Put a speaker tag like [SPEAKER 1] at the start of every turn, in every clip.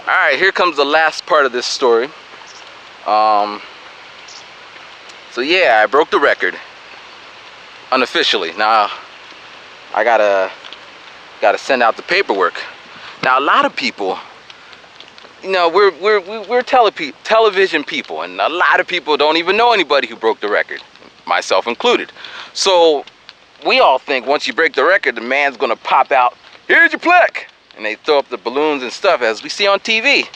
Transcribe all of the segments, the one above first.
[SPEAKER 1] Alright, here comes the last part of this story. So yeah, I broke the record. Unofficially. Now, I gotta send out the paperwork. Now, a lot of people, you know, we're television people, and a lot of people don't even know anybody who broke the record, myself included. So we all think once you break the record, the man's gonna pop out, here's your plaque, and they throw up the balloons and stuff as we see on TV.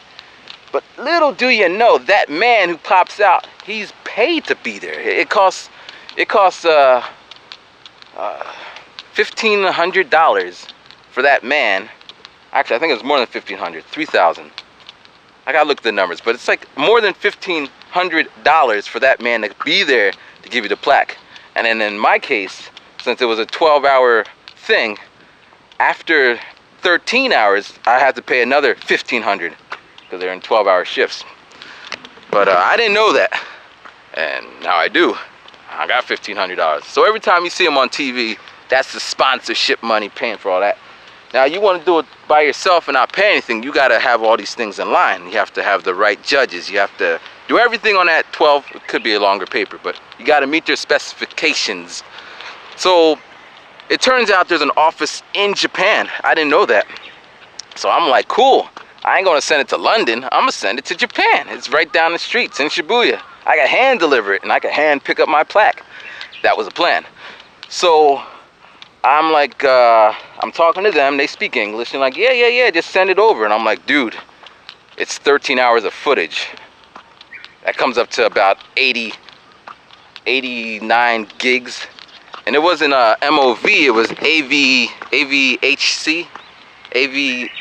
[SPEAKER 1] But little do you know, that man who pops out, he's paid to be there. It costs $1,500 for that man. Actually, I think it was more than $1,500, $3,000. I gotta look at the numbers, but it's like more than $1,500 for that man to be there to give you the plaque. And then in my case, since it was a 12-hour thing, after 13 hours, I had to pay another $1,500 because they're in 12-hour shifts. But I didn't know that, and now I do. I got $1,500. So every time you see them on TV, that's the sponsorship money paying for all that. Now, you want to do it by yourself and not pay anything, you got to have all these things in line. You have to have the right judges. You have to do everything on that 12. It could be a longer paper, but you got to meet their specifications. So it turns out there's an office in Japan. I didn't know that. So I'm like, cool. I ain't going to send it to London. I'm going to send it to Japan. It's right down the street. It's in Shibuya. I can hand deliver it, and I can hand pick up my plaque. That was a plan. So I'm like, I'm talking to them. They speak English. And like, yeah, just send it over. And I'm like, dude, it's 13 hours of footage. That comes up to about 89 gigs. And it wasn't MOV, it was AVHC. AV,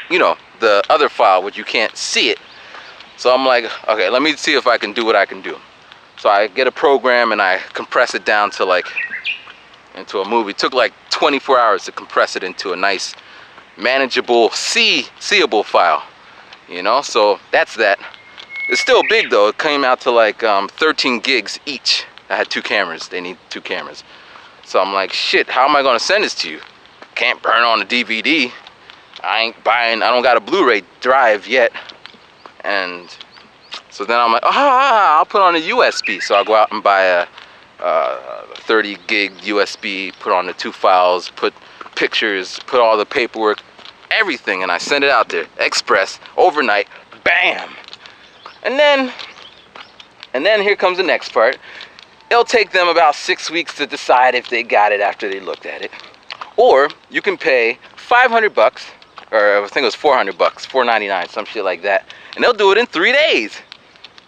[SPEAKER 1] you know, the other file, which you can't see it. So I'm like, okay, let me see if I can do what I can do. So I get a program and I compress it down to like, into a movie. It took like 24 hours to compress it into a nice, manageable, seeable file. You know, so that's that. It's still big though. It came out to like 13 gigs each. I had 2 cameras. They need 2 cameras. So I'm like, shit, how am I gonna send this to you? Can't burn on a DVD. I don't got a Blu-ray drive yet. And so then I'm like, I'll put on a USB. So I'll go out and buy a 30 gig USB, put on the 2 files, put pictures, put all the paperwork, everything, and I send it out there, express, overnight, bam. And then here comes the next part. It'll take them about 6 weeks to decide if they got it after they looked at it. Or you can pay $500, or I think it was $400, $4.99, some shit like that, and they'll do it in 3 days.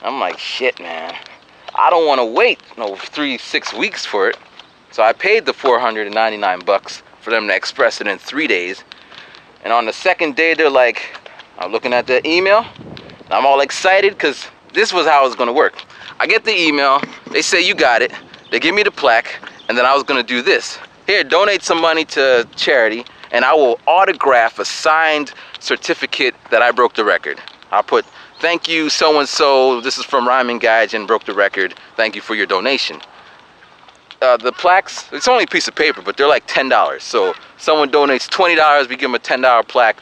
[SPEAKER 1] I'm like, shit, man. I don't want to wait 6 weeks for it. So I paid the $499 for them to express it in 3 days. And on the second day, they're like, I'm looking at the email. I'm all excited because this was how it was going to work. I get the email. They say, you got it. They give me the plaque. And then I was going to do this. Here, donate some money to charity. And I will autograph a signed certificate that I broke the record. I'll put, thank you, so-and-so. This is from Rhyming Gaijin, broke the record. Thank you for your donation. The plaques, it's only a piece of paper, but they're like $10. So someone donates $20, we give them a $10 plaque.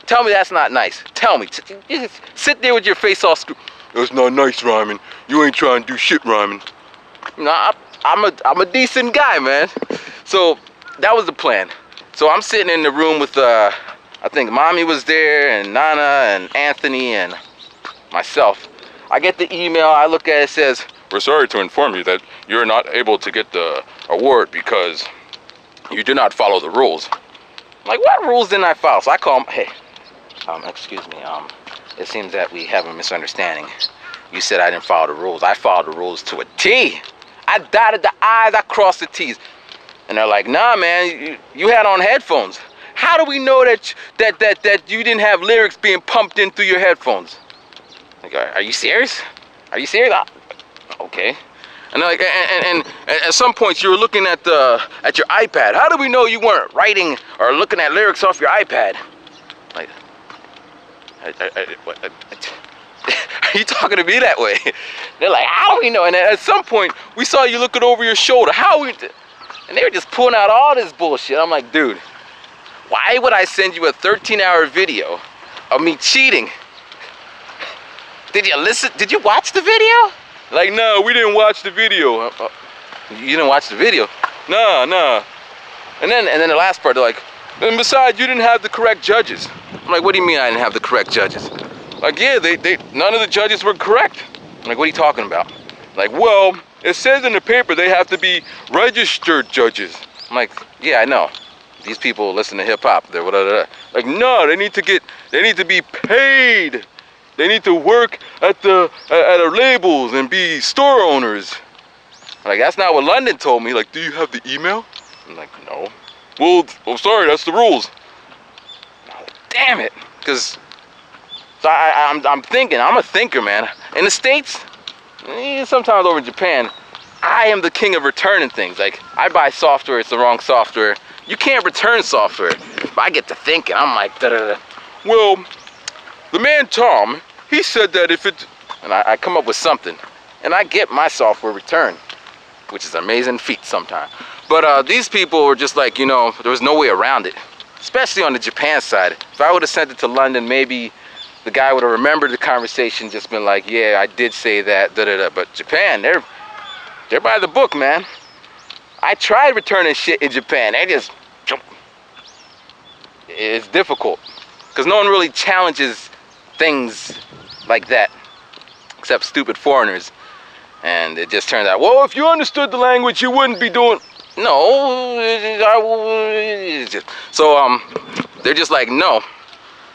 [SPEAKER 1] Tell me that's not nice. Tell me. Just sit there with your face all screwed. That's not nice, Ryman. You ain't trying to do shit, Ryman. No, I'm a decent guy, man. So that was the plan. So I'm sitting in the room with I think Mommy was there, and Nana and Anthony and myself. I get the email, I look at it, it says, we're sorry to inform you that you're not able to get the award because you did not follow the rules. I'm like, what rules didn't I follow? So I call them, hey, excuse me, it seems that we have a misunderstanding. You said I didn't follow the rules. I followed the rules to a T. I dotted the I's, I crossed the T's. And they're like, nah, man, you had on headphones. How do we know that you didn't have lyrics being pumped in through your headphones? Like, are you serious? Are you serious? Okay. And like, and at some points you were looking at your iPad. How do we know you weren't writing or looking at lyrics off your iPad? Like, are you talking to me that way? They're like, how do we know? And at some point we saw you looking over your shoulder. How we? And they were just pulling out all this bullshit. I'm like, dude, why would I send you a 13-hour video of me cheating. Did you listen? Did you watch the video? Like, no, we didn't watch the video. You didn't watch the video? No. And then the last part, they're like, and besides, you didn't have the correct judges. I'm like, what do you mean I didn't have the correct judges? Like, yeah, none of the judges were correct. I'm like, what are you talking about? Like, well, it says in the paper they have to be registered judges. I'm like, yeah, I know. These people listen to hip hop. They're whatever. Like, no, they need to be paid. They need to work at our labels and be store owners. Like, that's not what London told me. Like, do you have the email? I'm like, no. Well, I'm sorry, that's the rules. Oh, damn it. Because so I'm thinking, I'm a thinker, man. In the States, sometimes over in Japan, I am the king of returning things. Like, I buy software, it's the wrong software. You can't return software. But I get to thinking, I'm like, da-da-da. Well, the man Tom, he said that if it, and I come up with something, and I get my software returned, which is an amazing feat sometimes. But these people were just like, you know, there was no way around it, especially on the Japan side. If I would have sent it to London, maybe the guy would have remembered the conversation, just been like, yeah, I did say that, da-da-da. But Japan, they're by the book, man. I tried returning shit in Japan. It's difficult, because no one really challenges things like that, except stupid foreigners. And it just turns out, well, if you understood the language, you wouldn't be doing. No, so they're just like, no.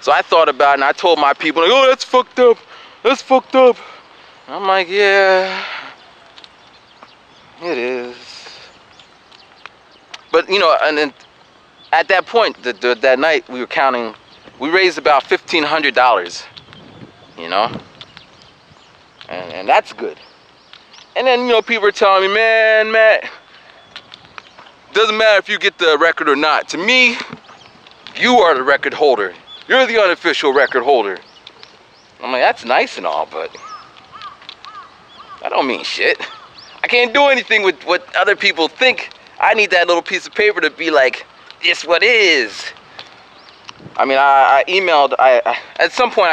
[SPEAKER 1] So I thought about it, and I told my people, like, oh, that's fucked up. That's fucked up. I'm like, yeah, it is. But you know, and then at that point, that night we were counting, we raised about $1,500. You know, and that's good. And then, you know, people are telling me, man, Matt, doesn't matter if you get the record or not. To me, you are the record holder. You're the unofficial record holder. I'm like, that's nice and all, but that don't mean shit. I can't do anything with what other people think. I need that little piece of paper to be like, this what is. I mean, I emailed, at some point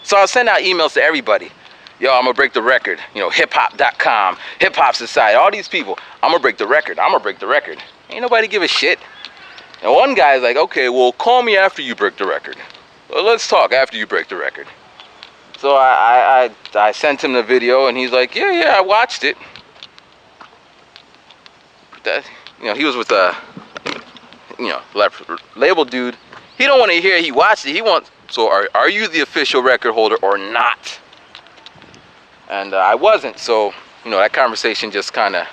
[SPEAKER 1] so I was sending out emails to everybody. Yo, I'm gonna break the record. You know, hiphop.com, Hip Hop Society, all these people. I'm gonna break the record. I'm gonna break the record. Ain't nobody give a shit. And one guy's like, okay, well, call me after you break the record. Well, let's talk after you break the record. So I sent him the video, and he's like, yeah, I watched it. You know, he was with a, you know, label dude. He don't want to hear he watched it. He wants, so are you the official record holder or not? And I wasn't, so, you know, that conversation just kind of,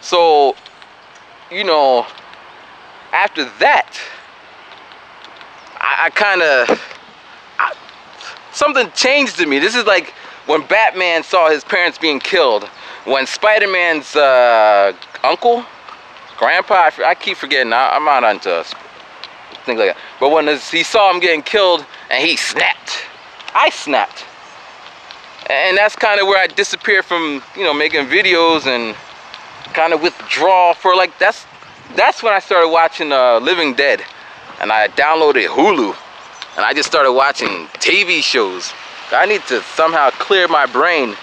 [SPEAKER 1] so, you know, after that, I kind of, something changed to me. This is like when Batman saw his parents being killed, when Spider-Man's uncle, grandpa, I keep forgetting, I'm not onto things like that, but when he saw him getting killed and he snapped, I snapped. And that's kind of where I disappeared from, you know, making videos and kind of withdraw for like, that's when I started watching Living Dead. And I downloaded Hulu. And I just started watching TV shows. I need to somehow clear my brain.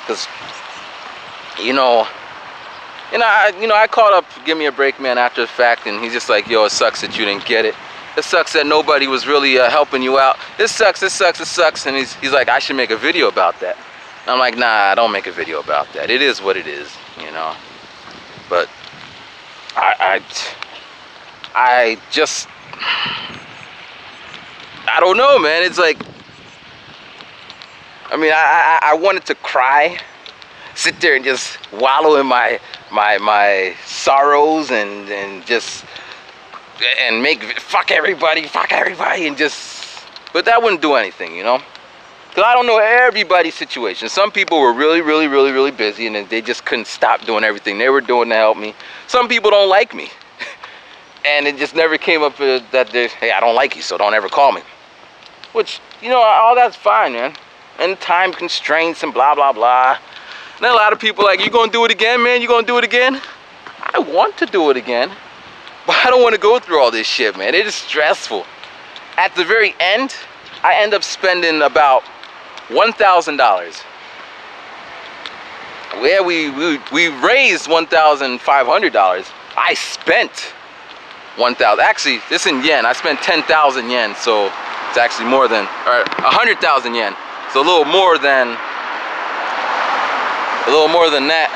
[SPEAKER 1] Because, I called up Give Me a Break Man after the fact. And he's just like, yo, it sucks that you didn't get it. It sucks that nobody was really helping you out. It sucks. And he's like, I should make a video about that. And I'm like, nah, don't make a video about that. It is what it is, you know. But I don't know, man. It's like, I mean, I wanted to cry, sit there and just wallow in my sorrows and just make fuck everybody and just, but that wouldn't do anything, you know. Because I don't know everybody's situation. Some people were really busy and they just couldn't stop doing everything they were doing to help me. Some people don't like me. And it just never came up that hey, I don't like you, so don't ever call me. Which, you know, all that's fine, man. And time constraints and blah, blah, blah. And then a lot of people like, you gonna do it again, man? You gonna do it again? I want to do it again. But I don't want to go through all this shit, man. It is stressful. At the very end, I end up spending about $1,000. Yeah, we raised $1,500. I spent 1,000. Actually, this in yen. I spent 10,000 yen, so it's actually more than, or 100,000 yen. So a little more than that.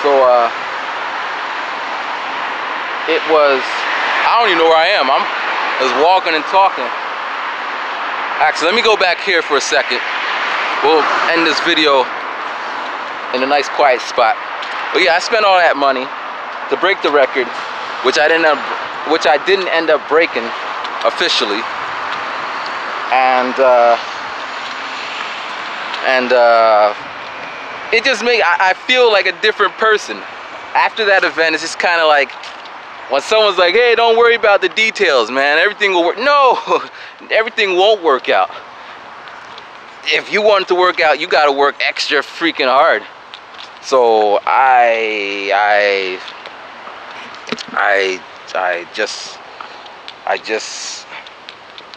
[SPEAKER 1] So it was, I don't even know where I am. I was walking and talking. Actually, let me go back here for a second. We'll end this video in a nice quiet spot. But yeah, I spent all that money to break the record, which I didn't end up breaking officially. And it just made, I feel like a different person. After that event, it's just kind of like, when someone's like, hey, don't worry about the details, man, everything will work. No, everything won't work out. If you want it to work out, you gotta work extra freaking hard. So I just,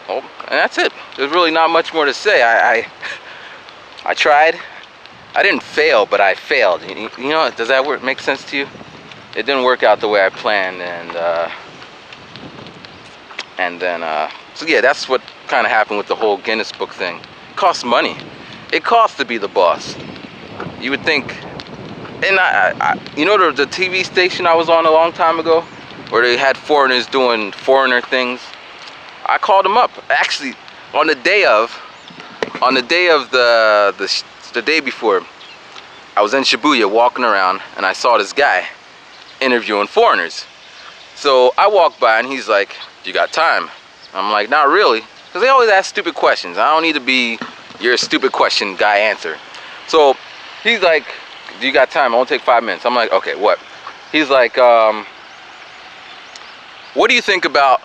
[SPEAKER 1] oh, and that's it. There's really not much more to say. I tried. I didn't fail, but I failed. You know, does that make sense to you? It didn't work out the way I planned, and then so yeah, that's what kind of happened with the whole Guinness book thing. It costs money. It costs to be the boss. You would think. And you know the TV station I was on a long time ago, where they had foreigners doing foreigner things. I called them up. Actually, on the day of the day before, I was in Shibuya walking around, and I saw this guy interviewing foreigners. So I walked by, and he's like, "You got time?" I'm like, "Not really," because they always ask stupid questions. I don't need to be your stupid question guy answer. So he's like, "Do you got time? It won't take 5 minutes." I'm like, "Okay, what?" He's like, "What do you think about,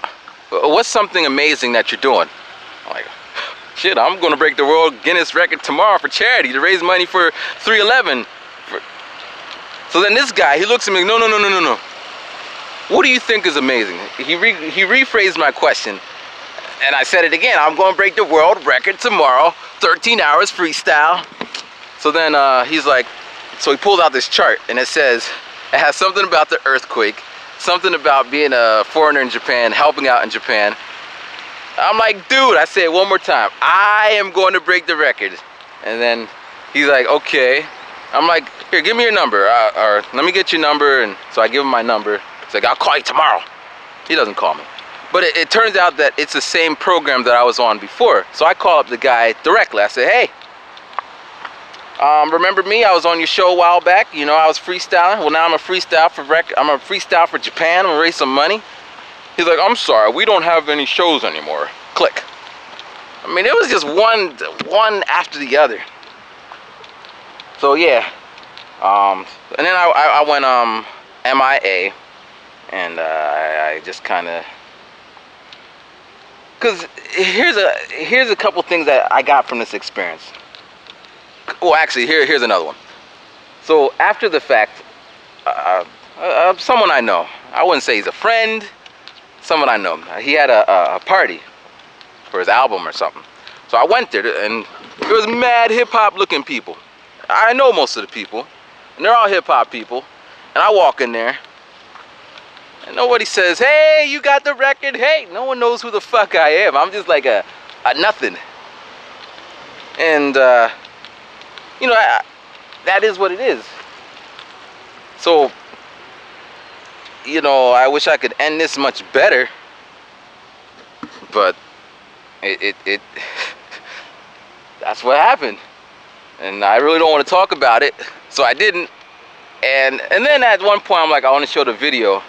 [SPEAKER 1] what's something amazing that you're doing?" I'm like, "Shit, I'm gonna break the world Guinness record tomorrow for charity to raise money for 311. So then this guy, he looks at me, no. What do you think is amazing? He rephrased my question, and I said it again. I'm gonna break the world record tomorrow, 13 hours freestyle. So then he's like, so he pulls out this chart, and it says, it has something about the earthquake, something about being a foreigner in Japan, helping out in Japan. I'm like, dude, I say it one more time, I am going to break the record. And then he's like, okay. I'm like, here, give me your number, or let me get your number. And so I give him my number. He's like, I'll call you tomorrow. He doesn't call me. But it turns out that it's the same program that I was on before. So I call up the guy directly. I say, hey, remember me? I was on your show a while back. You know, I was freestyling. Well, now I'm a freestyle for Japan. I'm gonna raise some money. He's like, I'm sorry, we don't have any shows anymore. Click. I mean, it was just one after the other. So yeah, and then I went MIA, and I just kind of, cause here's a couple things that I got from this experience. Well, actually, here's another one. So after the fact, someone I know, I wouldn't say he's a friend, someone I know, he had a party for his album or something. So I went there, and there was mad hip-hop looking people. I know most of the people, and they're all hip-hop people. And I walk in there, and nobody says, hey, you got the record, hey. No one knows who the fuck I am. I'm just like a nothing. And, you know, that is what it is. So, you know, I wish I could end this much better, but that's what happened. And I really don't want to talk about it, so I didn't. And then at one point I'm like, I want to show the video,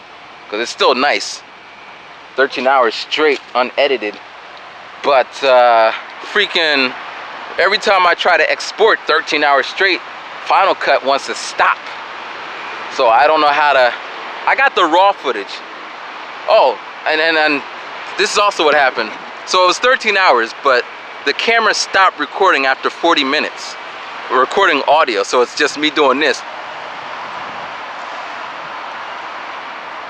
[SPEAKER 1] because it's still nice. 13 hours straight, unedited. But freaking, every time I try to export 13 hours straight, Final Cut wants to stop. So I don't know how to, I got the raw footage. Oh, and this is also what happened. So it was 13 hours, but the camera stopped recording after 40 minutes. We're recording audio, so it's just me doing this.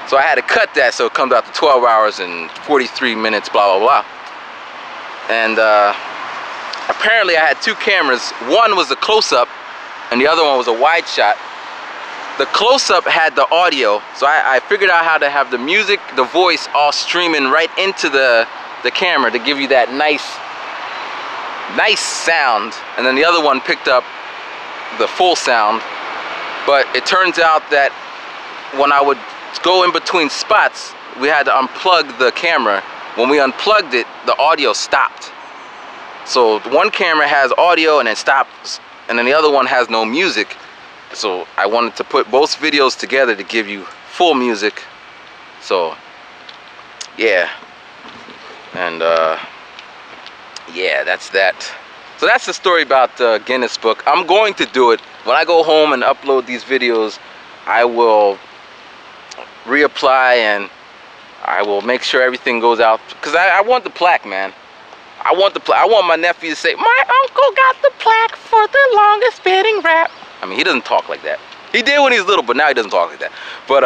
[SPEAKER 1] So I had to cut that so it comes out to 12 hours and 43 minutes, blah, blah, blah. And apparently I had two cameras. One was a close-up and the other one was a wide shot. The close-up had the audio, so I figured out how to have the music, the voice all streaming right into the camera to give you that nice sound. And then the other one picked up the full sound. But it turns out that when I would go in between spots, we had to unplug the camera. When we unplugged it, the audio stopped. So one camera has audio and then stops, and then the other one has no music. So I wanted to put both videos together to give you full music. So yeah, and yeah, that's that. So that's the story about the Guinness book. I'm going to do it. When I go home and upload these videos, I will reapply and I will make sure everything goes out, because I want the plaque, man. I want my nephew to say, my uncle got the plaque for the longest spitting rap. I mean, he doesn't talk like that. He did when he was little, but now he doesn't talk like that. But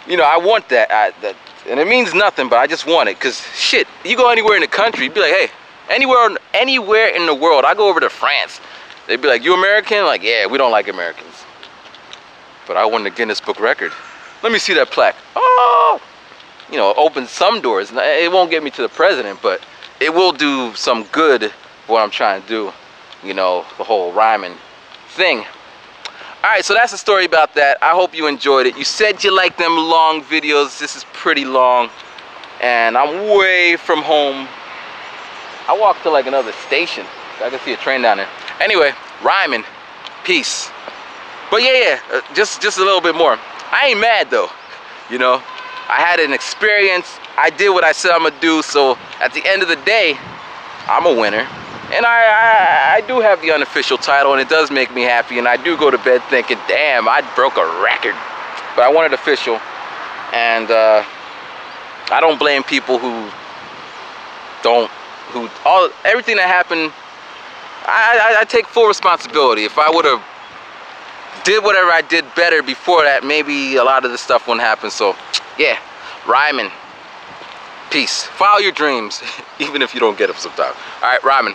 [SPEAKER 1] you know, I want that, and it means nothing, but I just want it, because shit, you go anywhere in the country, you'd be like, hey, anywhere in the world. I go over to France, they'd be like, you American? Like, yeah, we don't like Americans. But I won the Guinness Book record. Let me see that plaque. Oh, you know, open some doors. It won't get me to the president, but it will do some good for what I'm trying to do. You know, the whole rhyming thing. Alright, so that's the story about that. I hope you enjoyed it. You said you like them long videos. This is pretty long. And I'm way from home. I walked to like another station. I can see a train down there. Anyway, rhyming. Peace. But yeah, just a little bit more. I ain't mad though. You know, I had an experience. I did what I said I'm gonna do. So at the end of the day, I'm a winner. And I do have the unofficial title, and it does make me happy, and I do go to bed thinking, damn, I broke a record. But I want it official, and I don't blame people everything that happened, I take full responsibility. If I would have did whatever I did better before that, maybe a lot of this stuff wouldn't happen. So yeah, rhyming. Peace. Follow your dreams, even if you don't get them sometimes. All right, rhyming.